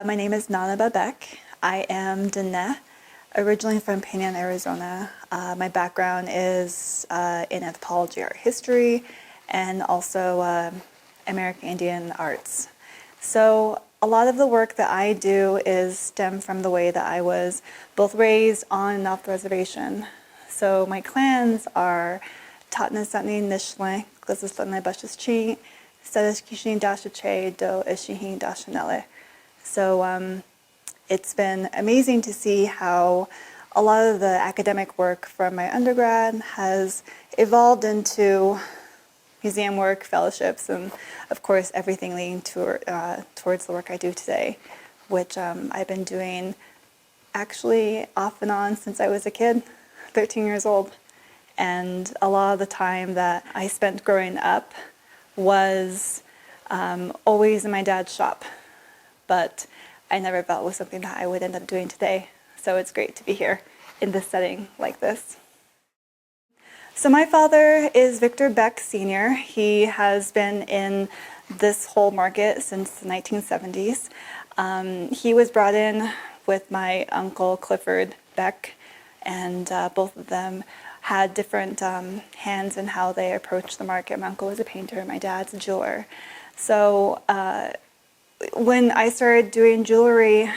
My name is Nanibaa Beck. I am Diné, originally from Penang, Arizona. My background is in anthropology, art history, and also American Indian arts. So a lot of the work that I do is stem from the way that I was both raised on and off the reservation. So my clans are Tatnasani Nishle, Glazasane Bashaschi, Sedishkishin Dashache, Do Ishihin Dashanele. So it's been amazing to see how a lot of the academic work from my undergrad has evolved into museum work, fellowships, and of course everything leading towards the work I do today, which I've been doing actually off and on since I was a kid, 13 years old. And a lot of the time that I spent growing up was always in my dad's shop, but I never felt it was something that I would end up doing today. So it's great to be here in this setting like this. So my father is Victor Beck Sr. He has been in this whole market since the 1970s. He was brought in with my uncle Clifford Beck, and both of them had different hands in how they approached the market. My uncle was a painter, my dad's a jeweler. So when I started doing jewelry,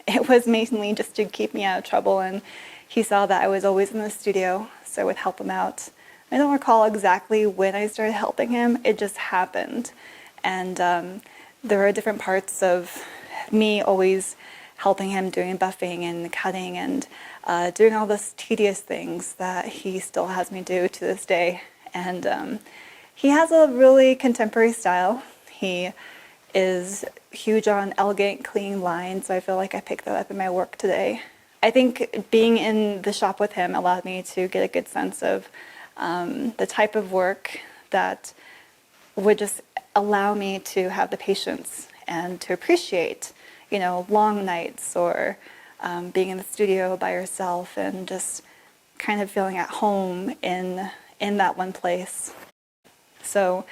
it was mainly just to keep me out of trouble, and he saw that I was always in the studio, so I would help him out. I don't recall exactly when I started helping him, it just happened. And there are different parts of me always helping him, doing buffing and cutting and doing all those tedious things that he still has me do to this day. And he has a really contemporary style. He is huge on elegant, clean lines, so I feel like I picked that up in my work today. I think being in the shop with him allowed me to get a good sense of the type of work that would just allow me to have the patience and to appreciate, you know, long nights or being in the studio by yourself and just kind of feeling at home in that one place. So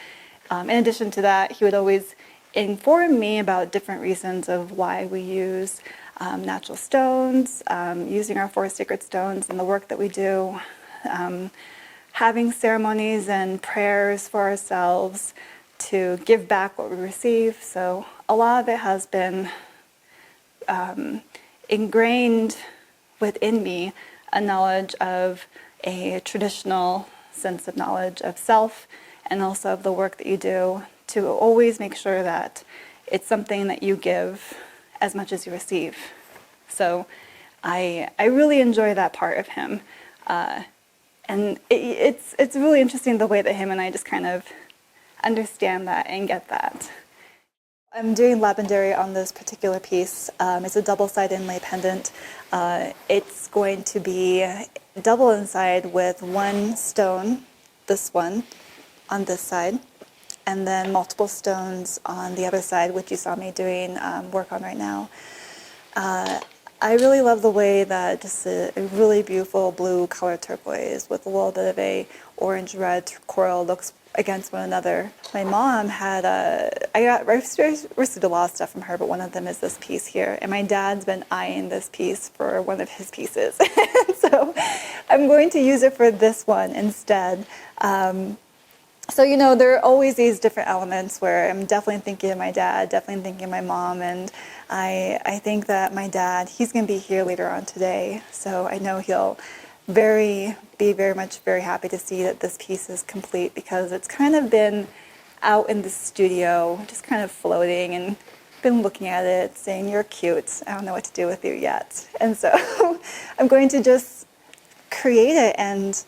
in addition to that, he would always inform me about different reasons of why we use natural stones, using our 4 sacred stones in the work that we do, having ceremonies and prayers for ourselves to give back what we receive. So a lot of it has been ingrained within me, a knowledge of a traditional sense of knowledge of self and also of the work that you do, to always make sure that it's something that you give as much as you receive. So I really enjoy that part of him. And it's really interesting the way that him and I just kind of understand that and get that. I'm doing lapidary on this particular piece. It's a double-side inlay pendant. It's going to be double inside with one stone, this one, on this side, and then multiple stones on the other side, which you saw me doing work on right now. I really love the way that just a really beautiful blue color turquoise with a little bit of a orange-red coral looks against one another. My mom had I received a lot of stuff from her, but one of them is this piece here, and my dad's been eyeing this piece for one of his pieces. So I'm going to use it for this one instead. So, you know, there are always these different elements where I'm definitely thinking of my dad, definitely thinking of my mom, and I think that my dad, he's going to be here later on today, so I know he'll be very happy to see that this piece is complete, because it's kind of been out in the studio, just kind of floating, and been looking at it, saying, "You're cute, I don't know what to do with you yet." And so I'm going to just create it and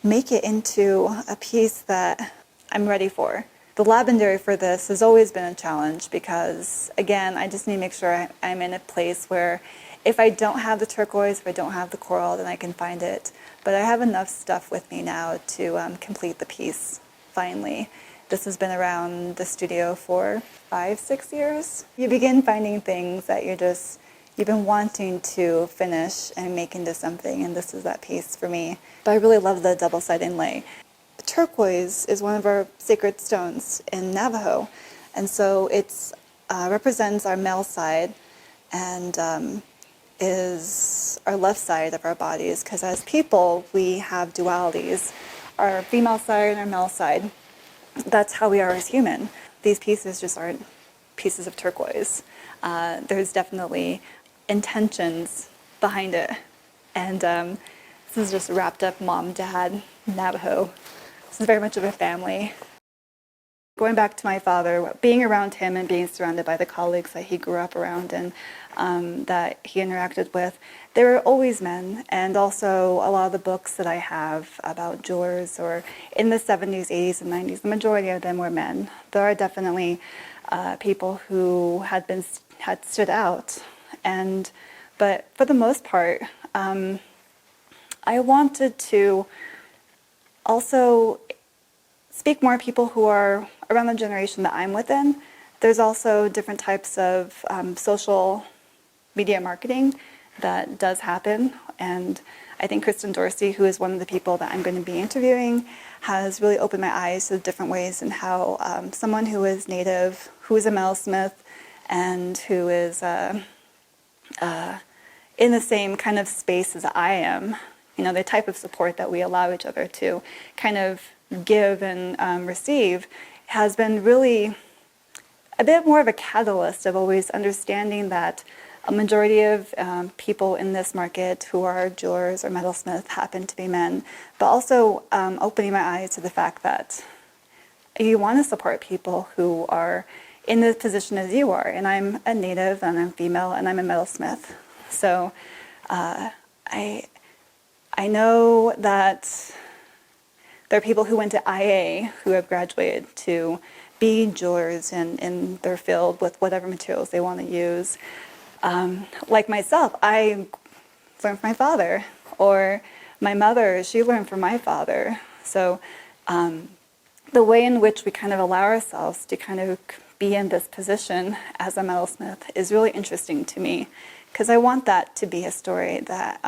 make it into a piece that I'm ready for. The lapidary for this has always been a challenge because, again, I just need to make sure I'm in a place where if I don't have the turquoise, if I don't have the coral, then I can find it. But I have enough stuff with me now to complete the piece, finally. This has been around the studio for 5-6 years. You begin finding things that you've been wanting to finish and make into something, and this is that piece for me. But I really love the double-side inlay. Turquoise is one of our sacred stones in Navajo, and so it represents our male side, and is our left side of our bodies, because as people, we have dualities, our female side and our male side. That's how we are as human. These pieces just aren't pieces of turquoise. There's definitely intentions behind it. And this is just wrapped up mom, dad, Navajo. This is very much of a family. Going back to my father, being around him and being surrounded by the colleagues that he grew up around and that he interacted with, they were always men. And also a lot of the books that I have about jewelers, or in the 70s, 80s, and 90s, the majority of them were men. There are definitely people who had stood out. But for the most part, I wanted to also speak more to people who are around the generation that I'm within. There's also different types of social media marketing that does happen. And I think Kristen Dorsey, who is one of the people that I'm going to be interviewing, has really opened my eyes to different ways in how someone who is Native, who is a metalsmith, and who is in the same kind of space as I am, the type of support that we allow each other to kind of give and receive, has been really a bit more of a catalyst of always understanding that a majority of people in this market who are jewelers or metalsmiths happen to be men, but also opening my eyes to the fact that you want to support people who are in the position as you are. And I'm a Native, and I'm female, and I'm a metalsmith. So I know that there are people who went to IA who have graduated to be jewelers in their field with whatever materials they want to use. Like myself, I learned from my father, or my mother, she learned from my father. So the way in which we kind of allow ourselves to kind of be in this position as a metalsmith is really interesting to me, because I want that to be a story that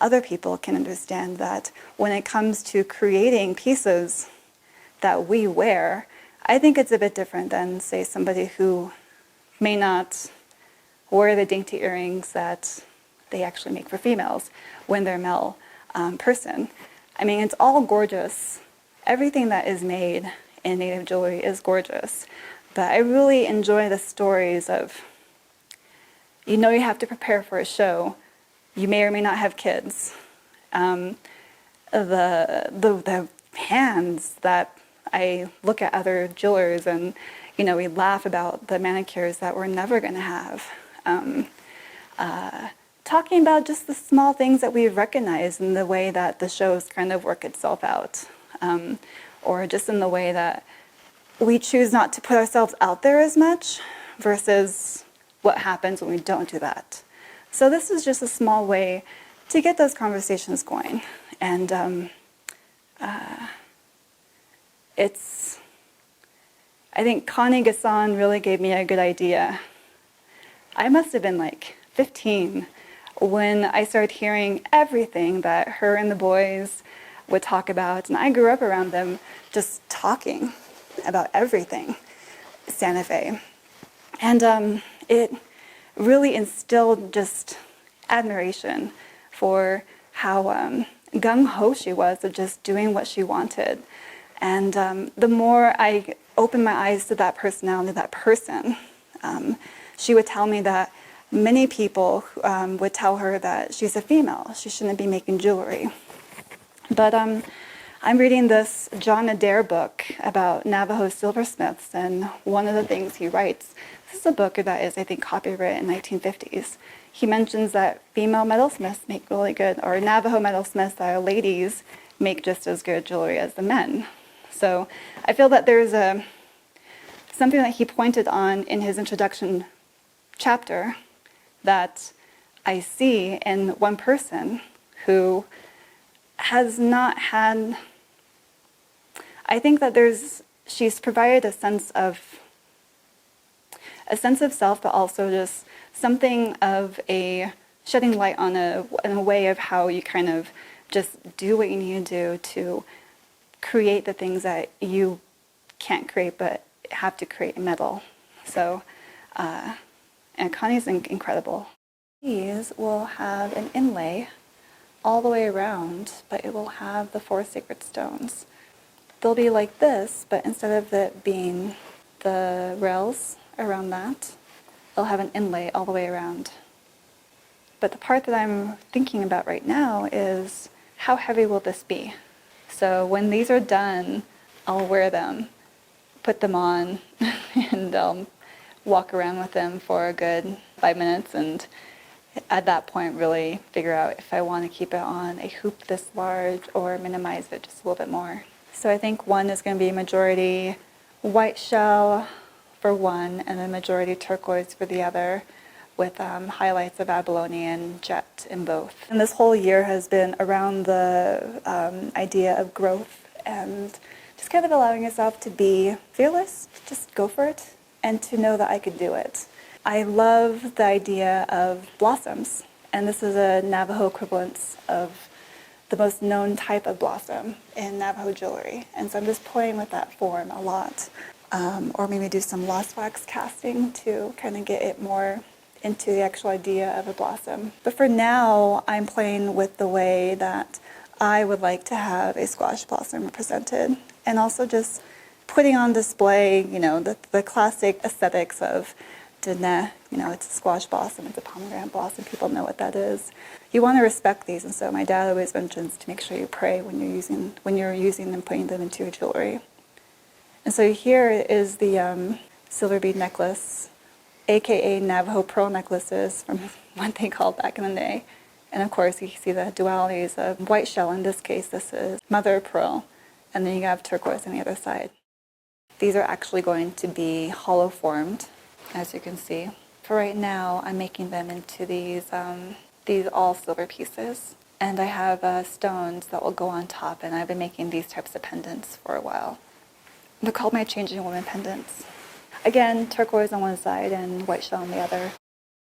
other people can understand, that when it comes to creating pieces that we wear, I think it's a bit different than, say, somebody who may not wear the dainty earrings that they actually make for females when they're a male person. I mean, it's all gorgeous. Everything that is made in Native jewelry is gorgeous. But I really enjoy the stories of, you have to prepare for a show. You may or may not have kids. The hands that I look at other jewelers and, we laugh about the manicures that we're never going to have. Talking about just the small things that we recognize in the way that the shows kind of work itself out. Or just in the way that we choose not to put ourselves out there as much versus what happens when we don't do that. So this is just a small way to get those conversations going. And I think Connie Gasson really gave me a good idea. I must have been like 15 when I started hearing everything that her and the boys would talk about. And I grew up around them just talking about everything Santa Fe. And it really instilled just admiration for how gung-ho she was of just doing what she wanted. And the more I opened my eyes to that personality, that person, she would tell me that many people would tell her that she's a female, she shouldn't be making jewelry. But I'm reading this John Adair book about Navajo silversmiths, and one of the things he writes, this is a book that is, I think, copyrighted in 1950s. He mentions that female metalsmiths make really good, or Navajo metalsmiths that are ladies make just as good jewelry as the men. So I feel that there's something that he pointed on in his introduction chapter that I see in one person who has not had, I think that she's provided a sense of self, but also just something of a shedding light on a way of how you kind of just do what you need to do to create the things that you can't create but have to create in metal. So And Connie's incredible. These will have an inlay all the way around, but it will have the 4 sacred stones. They'll be like this, but instead of it being the rails around that, they'll have an inlay all the way around. But the part that I'm thinking about right now is, how heavy will this be? So when these are done, I'll wear them, put them on, and walk around with them for a good 5 minutes, and at that point really figure out if I want to keep it on a hoop this large or minimize it just a little bit more. So I think one is going to be majority white shell for one, and then majority turquoise for the other, with highlights of abalone and jet in both. And this whole year has been around the idea of growth and just kind of allowing yourself to be fearless, just go for it, and to know that I could do it. I love the idea of blossoms, and this is a Navajo equivalence of the most known type of blossom in Navajo jewelry. And so I'm just playing with that form a lot. Or maybe do some lost wax casting to kind of get it more into the actual idea of a blossom. But for now, I'm playing with the way that I would like to have a squash blossom represented, and also just putting on display, the classic aesthetics of Dene. It's a squash blossom, it's a pomegranate blossom, people know what that is. You want to respect these, and so my dad always mentions to make sure you pray when you're using them, putting them into your jewelry. And so here is the silver bead necklace, aka Navajo pearl necklaces from what they called back in the day. And of course you see the dualities of white shell. In this case, this is mother of pearl, and then you have turquoise on the other side. These are actually going to be hollow formed, as you can see. For right now, I'm making them into these all silver pieces. And I have stones that will go on top, and I've been making these types of pendants for a while. They're called my Changing Woman pendants. Again, turquoise on one side and white shell on the other.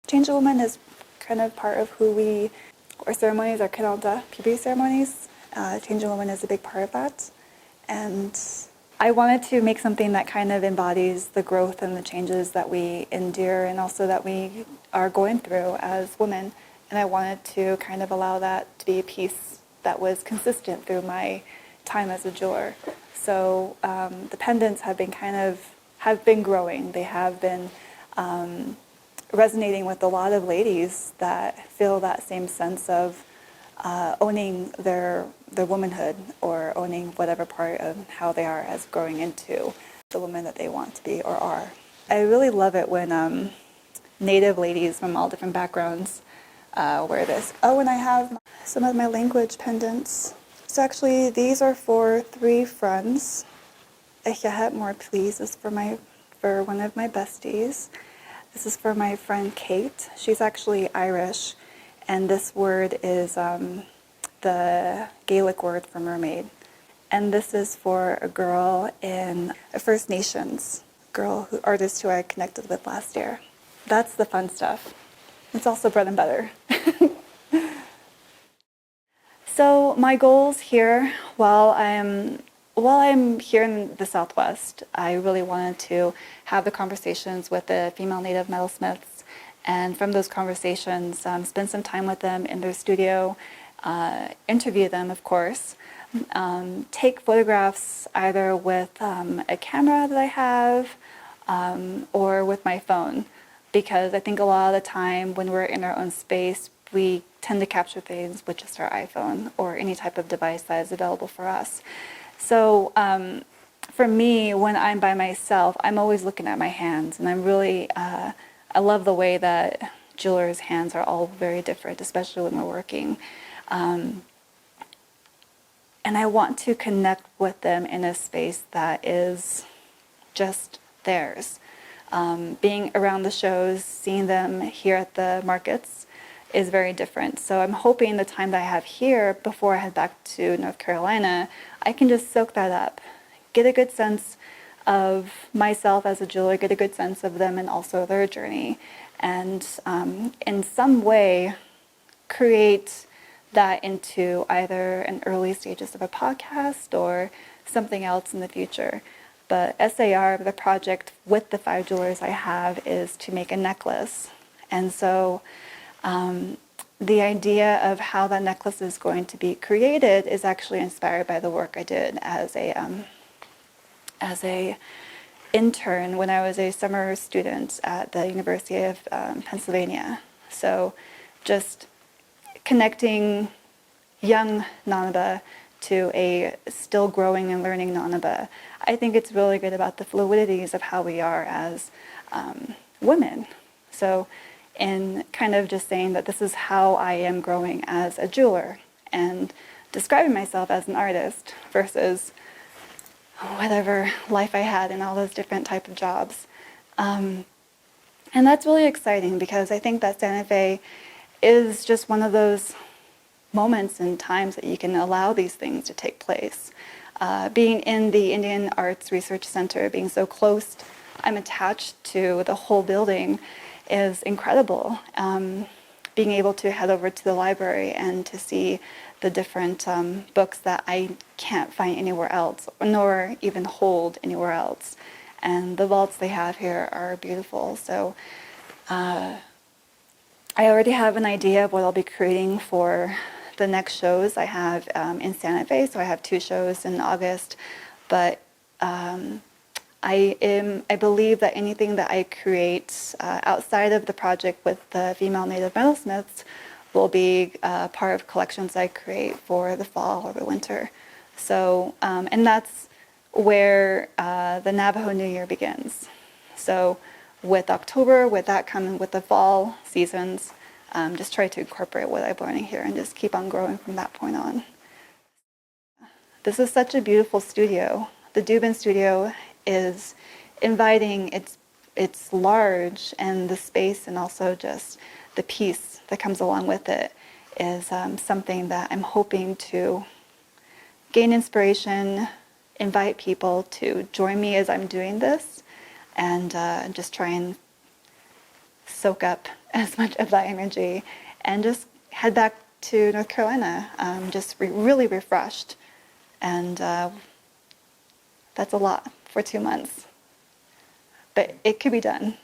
Changing Woman is kind of part of our ceremonies, our Kinalda puberty ceremonies. Changing Woman is a big part of that. And I wanted to make something that kind of embodies the growth and the changes that we endure, and also that we are going through as women. And I wanted to kind of allow that to be a piece that was consistent through my time as a jeweler. So the pendants have been growing. They have been resonating with a lot of ladies that feel that same sense of owning their womanhood, or owning whatever part of how they are as growing into the woman that they want to be or are. I really love it when Native ladies from all different backgrounds wear this. Oh, and I have some of my language pendants. So actually, these are for 3 friends. Echahet more please is for one of my besties. This is for my friend Kate. She's actually Irish, and this word is the Gaelic word for mermaid. And this is for a girl in a First Nations artist who I connected with last year. That's the fun stuff. It's also bread and butter. So my goals here, while I'm here in the Southwest, I really wanted to have the conversations with the female Native metalsmiths, and from those conversations, spend some time with them in their studio, interview them, of course, take photographs either with a camera that I have or with my phone, because I think a lot of the time when we're in our own space, we tend to capture things with just our iPhone or any type of device that is available for us. So for me, when I'm by myself, I'm always looking at my hands, and I'm really, I love the way that jewelers' hands are all very different, especially when we're working. And I want to connect with them in a space that is just theirs. Being around the shows, seeing them here at the markets is very different. So I'm hoping the time that I have here before I head back to North Carolina, I can just soak that up, get a good sense of myself as a jeweler, get a good sense of them and also their journey, and in some way create that into either an early stages of a podcast or something else in the future. But SAR, the project with the 5 jewelers I have, is to make a necklace And so the idea of how that necklace is going to be created is actually inspired by the work I did as a intern when I was a summer student at the University of Pennsylvania. So just connecting young Nanibaa to a still growing and learning Nanibaa, I think it's really good about the fluidities of how we are as women. So in kind of just saying that this is how I am growing as a jeweler and describing myself as an artist versus whatever life I had in all those different type of jobs. And that's really exciting because I think that Santa Fe is just one of those moments and times that you can allow these things to take place. Being in the Indian Arts Research Center, being so close, I'm attached to the whole building, is incredible. Being able to head over to the library and to see the different books that I can't find anywhere else, nor even hold anywhere else. And the vaults they have here are beautiful. So I already have an idea of what I'll be creating for the next shows I have in Santa Fe. So I have 2 shows in August, but I believe that anything that I create outside of the project with the female Native Metalsmiths will be part of collections I create for the fall or the winter. So, and that's where the Navajo New Year begins. So with October, with that coming with the fall seasons, just try to incorporate what I'm learning here and just keep on growing from that point on. This is such a beautiful studio. The Dubin studio is inviting. It's large, and the space and also just the peace that comes along with it is something that I'm hoping to gain inspiration, invite people to join me as I'm doing this, and just try and soak up as much of that energy and just head back to North Carolina, just really refreshed. And that's a lot for 2 months, but it could be done.